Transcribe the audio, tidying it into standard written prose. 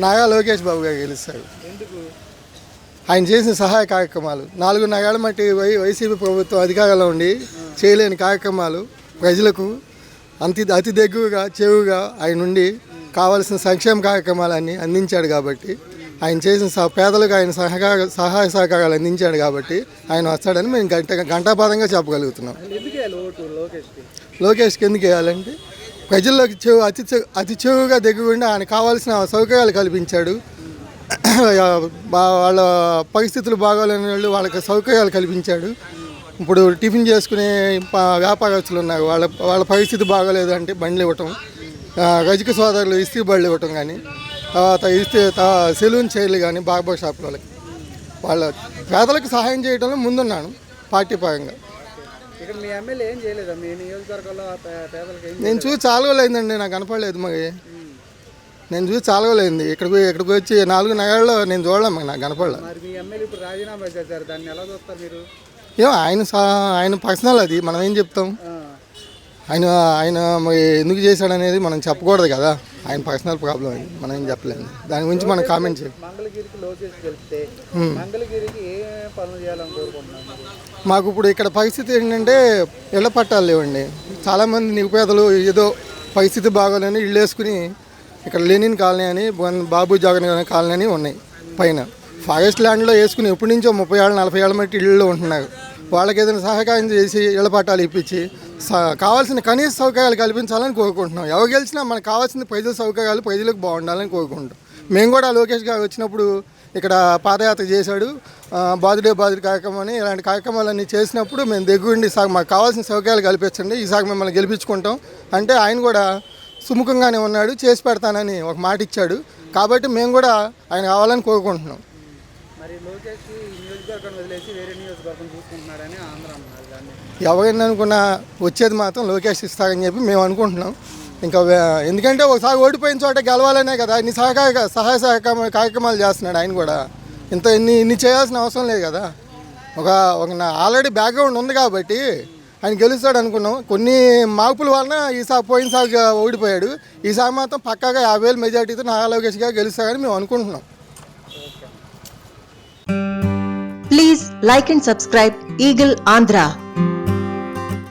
నాగా లోకేష్ బాబు గారు గెలుస్తారు. ఎందుకు? ఆయన చేసిన సహాయ కార్యక్రమాలు 4 నెలల మట్టి వైసీపీ ప్రభుత్వం అధికారంలో ఉండి చేయలేని కార్యక్రమాలు ప్రజలకు అతి దగ్గరగా చెవుగా ఆయన నుండి కావాల్సిన సంక్షేమ కార్యక్రమాలన్నీ అందించాడు కాబట్టి, ఆయన చేసిన పేదలకు ఆయన సహాయ సహకారాలు అందించాడు కాబట్టి ఆయన వస్తాడని మేము ఘంటాపథంగా చెప్పగలుగుతున్నాం. లోకేష్కి ఎందుకు వేయాలంటే ప్రజల్లోకి అతి చెవుగా దగ్గరుండి ఆయన కావాల్సిన సౌకర్యాలు కల్పించాడు. వాళ్ళ పరిస్థితులు బాగోలేని వాళ్ళు వాళ్ళకి సౌకర్యాలు కల్పించాడు. ఇప్పుడు టిఫిన్ చేసుకునే వ్యాపారస్తులు ఉన్నారు, వాళ్ళ పరిస్థితి బాగోలేదు అంటే బండ్లు ఇవ్వటం, రజక సోదరులు ఇస్త్రీ బళ్ళు ఇవ్వటం కానీ, తర్వాత సెలూన్ చైర్లు కానీ, బార్బర్ షాపుల వాళ్ళ పేదలకు సహాయం చేయడంలో ముందున్నాను పార్టీ పరంగా. నేను చూసి చాలా రోజులు అయిందండి, నాకు కనపడలేదు. మరి నేను చూసి చాలా రోజులు అయింది. ఇక్కడికి వచ్చి 4 నెలల్లో నేను చూడలేము, నాకు కనపడలేదు. ఏమో ఆయన పర్సనల్, అది మనం ఏం చెప్తాం. ఆయన మరి ఎందుకు చేశాడనేది మనం చెప్పకూడదు కదా, ఆయన పర్సనల్ ప్రాబ్లం అది, మనం ఏం చెప్పలేము. దాని గురించి మనం కామెంట్ చేయాలి. మాకు ఇప్పుడు ఇక్కడ పరిస్థితి ఏంటంటే ఇళ్ల పట్టాలు లేవండి. చాలామంది నిరుపేదలు ఏదో పరిస్థితి బాగోలేని ఇళ్ళు వేసుకుని ఇక్కడ లెనిన్ కాలనీ అని, బాబు జగన్ కాలనీ అని ఉన్నాయి పైన ఫారెస్ట్ ల్యాండ్లో వేసుకుని ఎప్పటి నుంచో 30 ఏళ్ళు 40 ఏళ్ళ మట్టి ఇళ్ళలో ఉంటున్నారు. వాళ్ళకి ఏదైనా సహకారం చేసి ఇళ్ల పట్టాలు ఇప్పించి కావాల్సిన కనీస సౌకర్యాలు కల్పించాలని కోరుకుంటున్నాం. ఎవరు గెలిచినా మనకు కావాల్సిన ప్రజల సౌకర్యాలు ప్రజలకు బాగుండాలని కోరుకుంటాం. మేము కూడా లోకేష్ గారు వచ్చినప్పుడు ఇక్కడ పాదయాత్ర చేశాడు, బాదుడే కార్యక్రమం అని, ఇలాంటి కార్యక్రమాలన్నీ చేసినప్పుడు మేము దగ్గరుండి మాకు కావాల్సిన సౌకర్యాలు కల్పించండి, ఈసారి మిమ్మల్ని గెలిపించుకుంటాం అంటే ఆయన కూడా సుముఖంగానే ఉన్నాడు, చేసి పెడతానని ఒక మాట ఇచ్చాడు. కాబట్టి మేము కూడా ఆయన కావాలని కోరుకుంటున్నాం. ఎవరైనా అనుకున్నా వచ్చేది మాత్రం లోకేష్ ఇస్తారని చెప్పి మేము అనుకుంటున్నాం. ఇంకా ఎందుకంటే ఒకసారి ఓడిపోయిన చోట గెలవాలనే కదా ఇన్ని సహాయ కార్యక్రమాలు చేస్తున్నాడు. ఆయన కూడా ఇన్ని చేయాల్సిన అవసరం లేదు కదా. ఒక ఆల్రెడీ బ్యాక్గ్రౌండ్ ఉంది కాబట్టి ఆయన గెలుస్తాడు అనుకున్నాం. కొన్ని మార్పుల వలన పోయినసారి ఓడిపోయాడు. ఈసారి మాత్రం పక్కాగా 50,000 మెజార్టీతో నారా లోకేష్ గారు గెలుస్తారని మేము అనుకుంటున్నాం. Please like and subscribe Eagle Andhra.